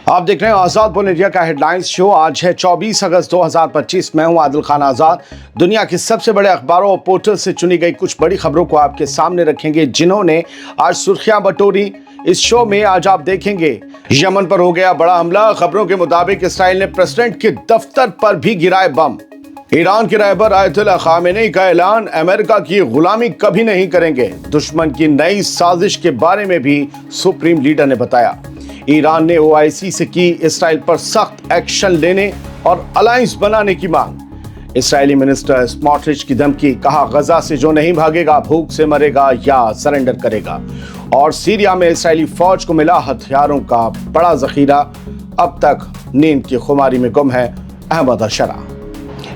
आप देख रहे हैं आज़ाद बोल इंडिया का हेडलाइंस शो। आज है 24 अगस्त 2025। मैं हूं आदिल खान आज़ाद। दुनिया के सबसे बड़े अखबारों और पोर्टल से चुनी गई कुछ बड़ी खबरों को आपके सामने रखेंगे, जिन्होंने आज सुर्खियां बटोरी। इस शो में आज आप देखेंगे यमन पर हो गया बड़ा हमला। खबरों के मुताबिक इसराइल ने प्रेसिडेंट के दफ्तर पर भी गिराए बम। ईरान के रहबर आयतुल्लाह खामेनी का ऐलान, अमेरिका की गुलामी कभी नहीं करेंगे। दुश्मन की नई साजिश के बारे में भी सुप्रीम लीडर ने बताया। ईरान ने ओआईसी से की इसराइल पर सख्त एक्शन लेने और अलायंस बनाने की मांग। इसराइली मिनिस्टर स्मोट्रिच की धमकी, कहा गजा से जो नहीं भागेगा भूख से मरेगा या सरेंडर करेगा। और सीरिया में इसराइली फौज को मिला हथियारों का बड़ा जखीरा, अब तक नींद की खुमारी में गुम है अहमद अशरा।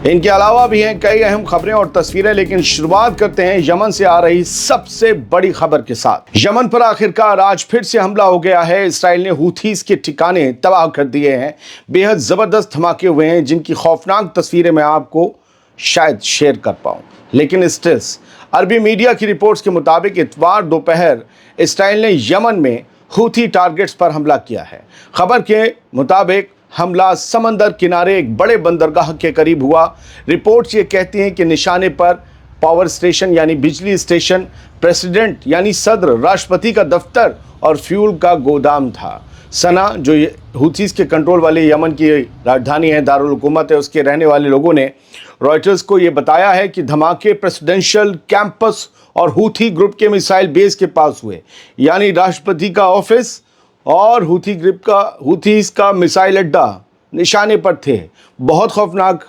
इनके अलावा भी हैं कई अहम खबरें और तस्वीरें, लेकिन शुरुआत करते हैं यमन से आ रही सबसे बड़ी खबर के साथ। यमन पर आखिरकार आज फिर से हमला हो गया है। इसराइल ने हूथीज के ठिकाने तबाह कर दिए हैं। बेहद जबरदस्त धमाके हुए हैं, जिनकी खौफनाक तस्वीरें मैं आपको शायद शेयर कर पाऊं, लेकिन स्टिल्स अरबी मीडिया की रिपोर्ट्स के मुताबिक इतवार दोपहर इसराइल ने यमन में हूथी टारगेट्स पर हमला किया है। खबर के मुताबिक हमला समंदर किनारे एक बड़े बंदरगाह के करीब हुआ। रिपोर्ट्स ये कहती हैं कि निशाने पर पावर स्टेशन यानी बिजली स्टेशन, प्रेसिडेंट यानी सदर राष्ट्रपति का दफ्तर और फ्यूल का गोदाम था। सना, जो हूथीज के कंट्रोल वाले यमन की राजधानी है, दारुल हुकूमत है, उसके रहने वाले लोगों ने रॉयटर्स को ये बताया है कि धमाके प्रेसिडेंशियल कैंपस और हूथी ग्रुप के मिसाइल बेस के पास हुए, यानी राष्ट्रपति का ऑफिस और हूथीज का मिसाइल अड्डा निशाने पर थे। बहुत खौफनाक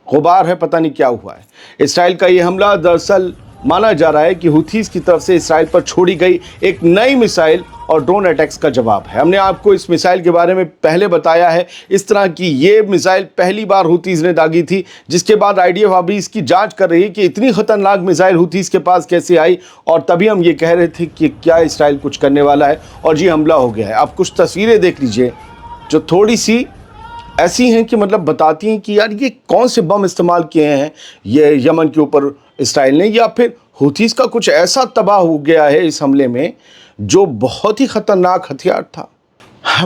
गुबार है, पता नहीं क्या हुआ है। इसराइल का ये हमला दरअसल माना जा रहा है कि हूथीज की तरफ से इसराइल पर छोड़ी गई एक नई मिसाइल और ड्रोन अटैक्स का जवाब है। हमने आपको इस मिसाइल के बारे में पहले बताया है। इस तरह की ये मिसाइल पहली बार हूथीज ने दागी थी, जिसके बाद आईडीएफ अभी इसकी जांच कर रही है कि इतनी खतरनाक मिसाइल हूथीज के पास कैसे आई। और तभी हम ये कह रहे थे कि क्या इसराइल कुछ करने वाला है, और जी हमला हो गया है। अब कुछ तस्वीरें देख लीजिए जो थोड़ी सी ऐसी हैं कि मतलब बताती हैं कि यार ये कौन से बम इस्तेमाल किए हैं ये यमन के ऊपर इसराइल ने, या फिर हूथीज का कुछ ऐसा तबाह हो गया है इस हमले में जो बहुत ही खतरनाक हथियार था।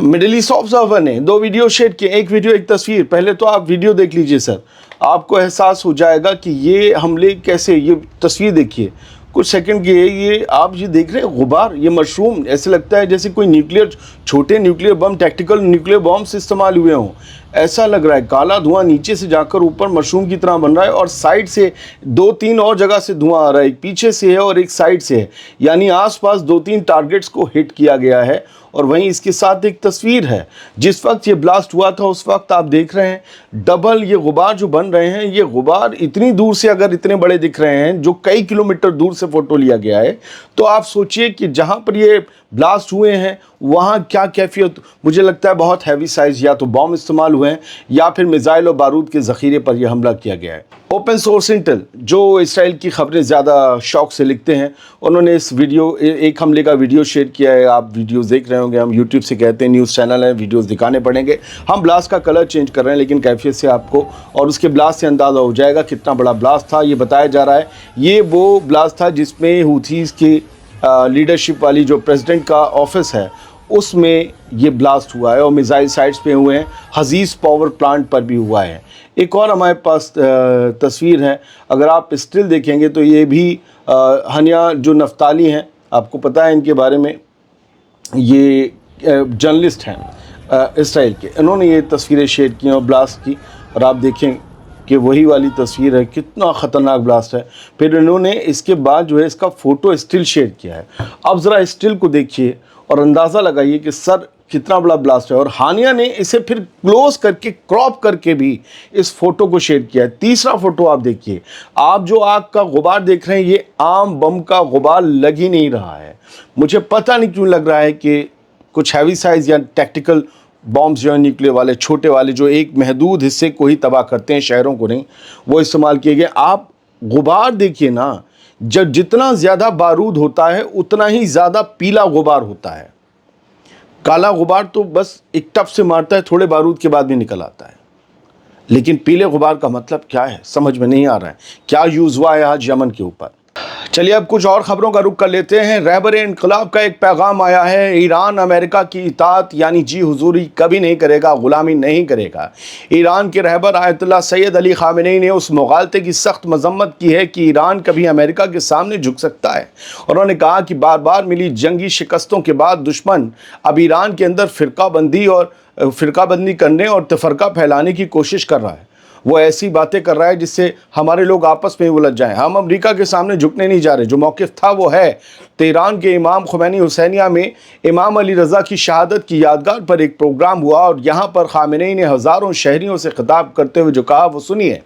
मिडिल ईस्ट ऑब्जर्वर ने 2 वीडियो शेयर किए, एक वीडियो एक तस्वीर। पहले तो आप वीडियो देख लीजिए सर, आपको एहसास हो जाएगा कि ये हमले कैसे। ये तस्वीर देखिए, कुछ सेकंड की है ये। आप ये देख रहे हैं गुबार, ये मशरूम, ऐसे लगता है जैसे कोई छोटे nuclear bomb, tactical nuclear bombs इस्तेमाल हुए हों, ऐसा लग रहा है। काला धुआं नीचे से जाकर ऊपर मशरूम की तरह बन रहा है, और साइड से 2-3 और जगह से धुआं आ रहा है। एक पीछे से है और एक साइड से है, यानी आसपास 2-3 टारगेट्स को हिट किया गया है। और वहीं इसके साथ एक तस्वीर है, जिस वक्त ये ब्लास्ट हुआ था उस वक्त आप देख रहे हैं डबल ये गुबार जो बन रहे हैं। ये गुबार इतनी दूर से अगर इतने बड़े दिख रहे हैं, जो कई किलोमीटर दूर से फोटो लिया गया है, तो आप सोचिए कि जहां पर ये ब्लास्ट हुए हैं वहां क्या कैफियत। मुझे लगता है बहुत हैवी साइज या तो बॉम्ब इस्तेमाल हुए हैं या फिर मिसाइल और बारूद के ज़ख़ीरे पर यह हमला किया गया है। ओपन सोर्स इंटेल, जो इसराइल की खबरें ज़्यादा शौक से लिखते हैं, उन्होंने इस एक हमले का वीडियो शेयर किया है। आप वीडियोस देख रहे होंगे, हम यूट्यूब से कहते हैं न्यूज़ चैनल है, वीडियोस दिखाने पड़ेंगे। हम ब्लास्ट का कलर चेंज कर रहे हैं, लेकिन कैफियत से आपको और उसके ब्लास्ट से अंदाज़ा हो जाएगा कितना बड़ा ब्लास्ट था। ये बताया जा रहा है ये वो ब्लास्ट था जिसमें हूथीज़ की लीडरशिप वाली जो प्रेसिडेंट का ऑफिस है उसमें ये ब्लास्ट हुआ है, और मिसाइल साइट्स पे हुए हैं। हजीज पावर प्लांट पर भी हुआ है। एक और हमारे पास तस्वीर है, अगर आप स्टिल देखेंगे तो ये भी हनिया जो नफ्ताली हैं, आपको पता है इनके बारे में, ये जर्नलिस्ट हैं इसराइल के। इन्होंने ये तस्वीरें शेयर की और ब्लास्ट की, और आप देखें कि वही वाली तस्वीर है, कितना ख़तरनाक ब्लास्ट है। फिर इन्होंने इसके बाद जो है इसका फ़ोटो स्टिल शेयर किया है। अब ज़रा स्टिल को देखिए और अंदाज़ा लगाइए कि सर कितना बड़ा ब्लास्ट है। और हानिया ने इसे फिर क्लोज करके क्रॉप करके भी इस फ़ोटो को शेयर किया है। तीसरा फ़ोटो आप देखिए, आप जो आग का गुबार देख रहे हैं ये आम बम का गुबार लग ही नहीं रहा है। मुझे पता नहीं क्यों लग रहा है कि कुछ हैवी साइज़ या टैक्टिकल बॉम्ब्स जो हैं न्यूक्लियर वाले, छोटे वाले, जो एक महदूद हिस्से को ही तबाह करते हैं, शहरों को नहीं, वो इस्तेमाल किए गए। आप गुबार देखिए ना, जब जितना ज़्यादा बारूद होता है उतना ही ज़्यादा पीला गुबार होता है। काला गुबार तो बस एक टप से मारता है, थोड़े बारूद के बाद भी निकल आता है, लेकिन पीले गुबार का मतलब क्या है समझ में नहीं आ रहा है। क्या यूज़ हुआ है आज यमन के ऊपर। चलिए अब कुछ और खबरों का रुख कर लेते हैं। रहबर इनकलाब का एक पैगाम आया है। ईरान अमेरिका की इताअत यानी जी हुजूरी कभी नहीं करेगा, गुलामी नहीं करेगा। ईरान के रहबर आयतुल्लाह सैयद अली खामेनी ने उस मुगालते की सख्त मजम्मत की है कि ईरान कभी अमेरिका के सामने झुक सकता है। उन्होंने कहा कि बार बार मिली जंगी शिकस्तों के बाद दुश्मन अब ईरान के अंदर फ़िरकाबंदी करने और तफरका फैलाने की कोशिश कर रहा है। वो ऐसी बातें कर रहा है जिससे हमारे लोग आपस में उलझ जाएं। हम अमेरिका के सामने झुकने नहीं जा रहे। जो मौक़िफ़ था वो है। तेहरान के इमाम खुमैनी हुसैनिया में इमाम अली रज़ा की शहादत की यादगार पर एक प्रोग्राम हुआ और यहाँ पर खामेनी ने हज़ारों शहरियों से खिताब करते हुए जो कहा वो सुनिए।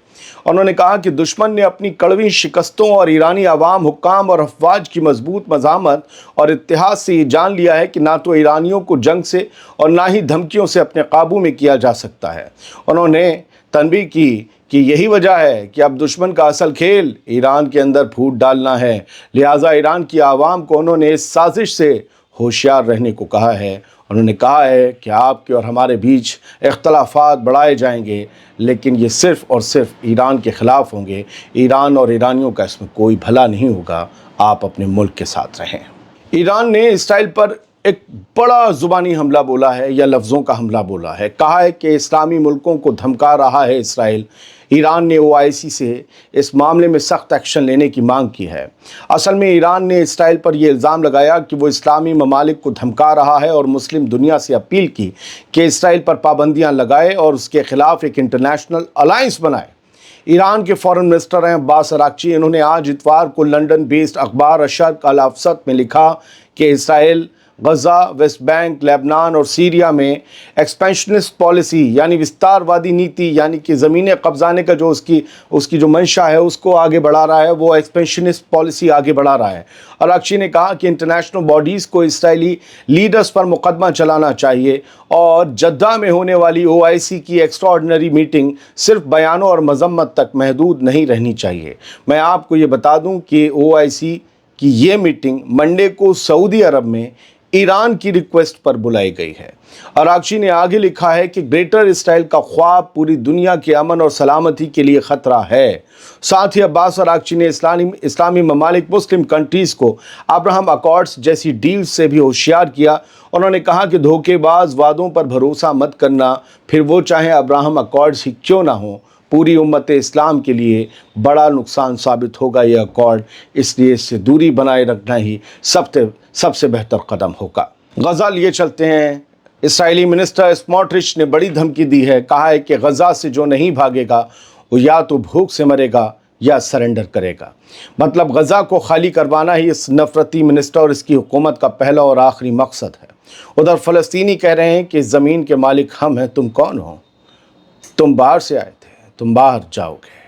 उन्होंने कहा कि दुश्मन ने अपनी कड़वी शिकस्तों और ईरानी अवाम, हुक्काम और अफवाज की मजबूत मज़ामत और इत्तेहाद से ये जान लिया है कि ना तो ईरानियों को जंग से और ना ही धमकियों से अपने काबू में किया जा सकता है। उन्होंने तनबीह की कि यही वजह है कि अब दुश्मन का असल खेल ईरान के अंदर फूट डालना है। लिहाजा ईरान की आवाम को उन्होंने इस साजिश से होशियार रहने को कहा है। उन्होंने कहा है कि आपके और हमारे बीच इख्तलाफात बढ़ाए जाएंगे, लेकिन ये सिर्फ़ और सिर्फ ईरान के ख़िलाफ़ होंगे। ईरान और ईरानियों का इसमें कोई भला नहीं होगा। आप अपने मुल्क के साथ रहें। ईरान ने इसराइल पर एक बड़ा ज़ुबानी हमला बोला है या लफ्ज़ों का हमला बोला है। कहा है कि इस्लामी मुल्कों को धमका रहा है इसराइल। ईरान ने OIC से इस मामले में सख्त एक्शन लेने की मांग की है। असल में ईरान ने इसराइल पर यह इल्ज़ाम लगाया कि वो इस्लामी ममालिक को धमका रहा है और मुस्लिम दुनिया से अपील की कि इसराइल पर पाबंदियाँ लगाए और उसके ख़िलाफ़ एक इंटरनेशनल अलायंस बनाए। ईरान के फॉरेन मिनिस्टर हैं अब्बास अराक्ची। इन्होंने आज इतवार को लंदन बेस्ड अखबार अशर्क अल अवसत में लिखा कि इसराइल गज़ा, वेस्ट बैंक, लेबनान और सीरिया में एक्सपेंशनिस्ट पॉलिसी यानी विस्तारवादी नीति यानी कि ज़मीनें कब्जाने का जो उसकी जो मंशा है उसको आगे बढ़ा रहा है। वो एक्सपेंशनिस्ट पॉलिसी आगे बढ़ा रहा है। अराक्ची ने कहा कि इंटरनेशनल बॉडीज़ को इसराइली लीडर्स पर मुकदमा चलाना चाहिए और जद्दा में होने वाली OIC की एक्स्ट्राऑर्डिनरी मीटिंग सिर्फ बयानों और मजम्मत तक महदूद नहीं रहनी चाहिए। मैं आपको ये बता दूं कि OIC की ये मीटिंग मंडे को सऊदी अरब में ईरान की रिक्वेस्ट पर बुलाई गई है। अराक्ची ने आगे लिखा है कि ग्रेटर इसराइल का ख्वाब पूरी दुनिया के अमन और सलामती के लिए ख़तरा है। साथ ही अब्बास अराक्ची ने इस्लामी ममालिक मुस्लिम कंट्रीज़ को अब्राहम अकॉर्ड्स जैसी डील से भी होशियार किया। उन्होंने कहा कि धोखेबाज वादों पर भरोसा मत करना, फिर वो चाहे अब्राहम अकॉर्ड्स ही क्यों ना हो। पूरी उम्मत इस्लाम के लिए बड़ा नुकसान साबित होगा ये अकॉर्ड, इसलिए इससे दूरी बनाए रखना ही सबसे बेहतर कदम होगा। गज़ा लिए चलते हैं। इसराइली मिनिस्टर स्मोट्रिच ने बड़ी धमकी दी है। कहा है कि गज़ा से जो नहीं भागेगा वो या तो भूख से मरेगा या सरेंडर करेगा। मतलब गज़ा को खाली करवाना ही इस नफरती मिनिस्टर और इसकी हुकूमत का पहला और आखिरी मकसद है। उधर फ़लस्तीनी कह रहे हैं कि ज़मीन के मालिक हम हैं, तुम कौन हो? तुम बाहर से आए थे, तुम बाहर जाओगे।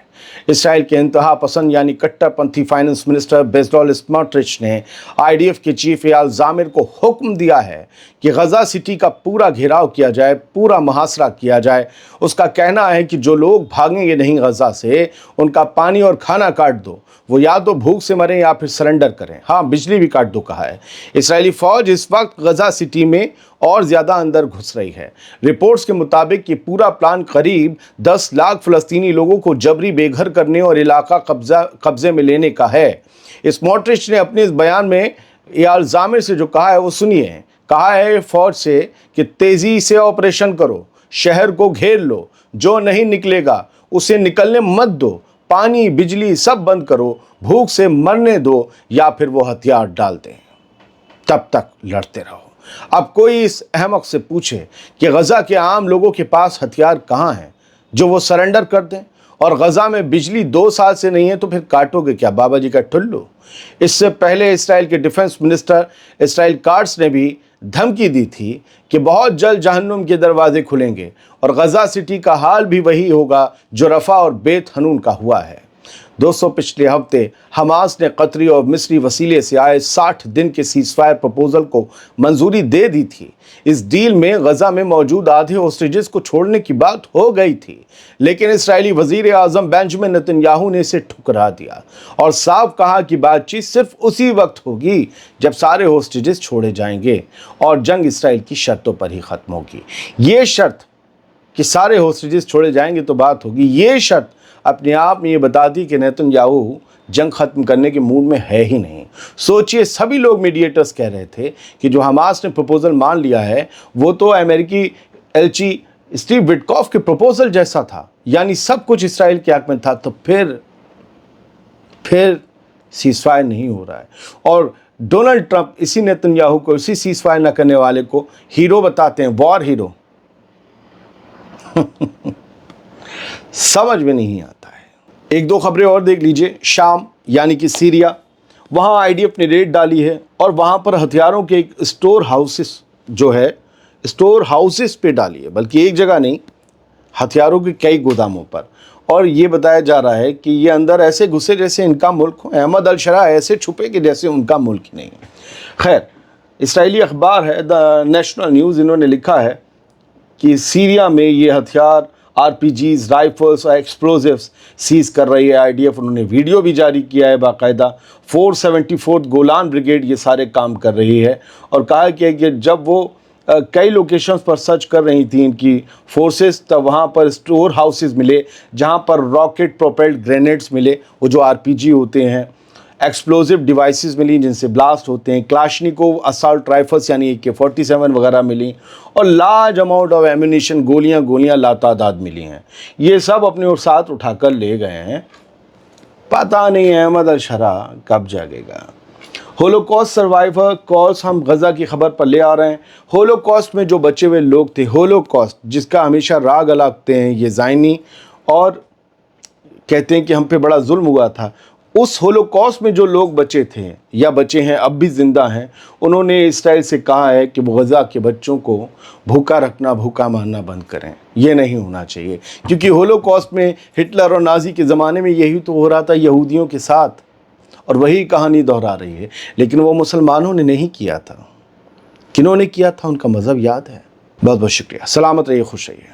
इसराइल के इंतहा पसंद यानी कट्टरपंथी फाइनेंस मिनिस्टर बेज़ालेल स्मोट्रिच ने IDF के चीफ एयाल ज़ामिर को हुक्म दिया है कि गज़ा सिटी का पूरा घेराव किया जाए, पूरा मुहासरा किया जाए। उसका कहना है कि जो लोग भागेंगे नहीं गज़ा से, उनका पानी और खाना काट दो। वो या तो भूख से मरें या फिर सरेंडर करें। हाँ, बिजली भी काट दो कहा है। इसराइली फ़ौज इस वक्त गज़ा सिटी में और ज़्यादा अंदर घुस रही है। रिपोर्ट्स के मुताबिक ये पूरा प्लान करीब 10 लाख फ़लस्तीनी लोगों को जबरी बेघर करने और इलाका कब्ज़े में लेने का है। स्मोट्रिच ने अपने इस बयान में एयाल ज़ामिर से जो कहा है वो सुनिए। कहा है फ़ौज से कि तेज़ी से ऑपरेशन करो, शहर को घेर लो, जो नहीं निकलेगा उसे निकलने मत दो, पानी बिजली सब बंद करो, भूख से मरने दो या फिर वो हथियार डाल दें, तब तक लड़ते रहो। अब कोई इस अहमक से पूछे कि गज़ा के आम लोगों के पास हथियार कहाँ हैं जो वो सरेंडर कर दें, और गज़ा में बिजली 2 साल से नहीं है तो फिर काटोगे क्या बाबा जी का ठुल्लू। इससे पहले इसराइल के डिफेंस मिनिस्टर इसराइल काट्स ने भी धमकी दी थी कि बहुत जल्द जहन्नुम के दरवाजे खुलेंगे और गज़ा सिटी का हाल भी वही होगा जो रफ़ा और बेत हनून का हुआ है। दोस्तों, पिछले हफ्ते हमास ने कतरी और मिस्री वसीले से आए 60 दिन के सीज़फायर प्रपोजल को मंजूरी दे दी थी। इस डील में गज़ा में मौजूद आधे होस्टेजेस को छोड़ने की बात हो गई थी, लेकिन इसराइली वज़ीर आज़म बेंजामिन नेतन्याहू ने इसे ठुकरा दिया और साफ कहा कि बातचीत सिर्फ उसी वक्त होगी जब सारे होस्टेजेस छोड़े जाएंगे और जंग इसराइल की शर्तों पर ही ख़त्म होगी। ये शर्त कि सारे होस्टेजेस छोड़े जाएंगे तो बात होगी, ये शर्त अपने आप में ये बताती कि नेतन्याहू जंग ख़त्म करने के मूड में है ही नहीं। सोचिए, सभी लोग मीडिएटर्स कह रहे थे कि जो हमास ने प्रपोज़ल मान लिया है वो तो अमेरिकी एलची स्टीव विटकॉफ के प्रपोज़ल जैसा था, यानी सब कुछ इसराइल के हक में था। तो फिर सीज़फायर नहीं हो रहा है और डोनाल्ड ट्रंप इसी नेतन्याहू को, इसी सीज़फायर न करने वाले को हीरो बताते हैं, वॉर हीरो। समझ में नहीं आता है। एक दो खबरें और देख लीजिए। शाम यानी कि सीरिया, वहाँ आईडीएफ ने रेड डाली है और वहाँ पर हथियारों के एक स्टोर हाउसेस पे डाली है, बल्कि एक जगह नहीं, हथियारों के कई गोदामों पर। और ये बताया जा रहा है कि ये अंदर ऐसे घुसे जैसे इनका मुल्क हो, अहमद अल शरा ऐसे छुपे कि जैसे उनका मुल्क ही नहीं है। खैर, इस्राएली अखबार है द नेशनल न्यूज़, इन्होंने लिखा है कि सीरिया में ये हथियार, आरपीजीज, राइफल्स और एक्सप्लोजिव्स सीज कर रही है आईडीएफ। उन्होंने वीडियो भी जारी किया है बाकायदा। 474th गोलान ब्रिगेड ये सारे काम कर रही है और कहा कि जब वो कई लोकेशंस पर सर्च कर रही थी इनकी फोर्सेस, तब वहाँ पर स्टोर हाउसेस मिले जहाँ पर रॉकेट प्रोपेल्ड ग्रेनेड्स मिले, वो जो आरपीजी होते हैं, एक्सप्लोजिव डिवाइसेस मिली जिनसे ब्लास्ट होते हैं, क्लाशनिकोव असॉल्ट राइफल्स यानी AK-47 वगैरह मिली और लार्ज अमाउंट ऑफ एम्यूनिशन, गोलियां लातादाद मिली हैं। ये सब अपने और साथ उठाकर ले गए हैं। पता नहीं अहमद अल शरा कब जागेगा। होलोकॉस्ट सर्वाइवर कॉज हम गज़ा की खबर पर ले आ रहे हैं। होलोकॉस्ट में जो बचे हुए लोग थे, होलोकॉस्ट जिसका हमेशा राग अलापते हैं ये ज़ायनी और कहते हैं कि हम पे बड़ा जुल्म हुआ था, उस होलोकॉस्ट में जो लोग बचे थे या बचे हैं, अब भी ज़िंदा हैं, उन्होंने इसराइल से कहा है कि वो गज़ा के बच्चों को भूखा रखना, भूखा मारना बंद करें। ये नहीं होना चाहिए, क्योंकि होलोकॉस्ट में हिटलर और नाज़ी के ज़माने में यही तो हो रहा था यहूदियों के साथ, और वही कहानी दोहरा रही है। लेकिन वो मुसलमानों ने नहीं किया था। किन्होंने किया था, उनका मज़हब याद है। बहुत बहुत शुक्रिया। सलामत रहिए, खुश रहिए।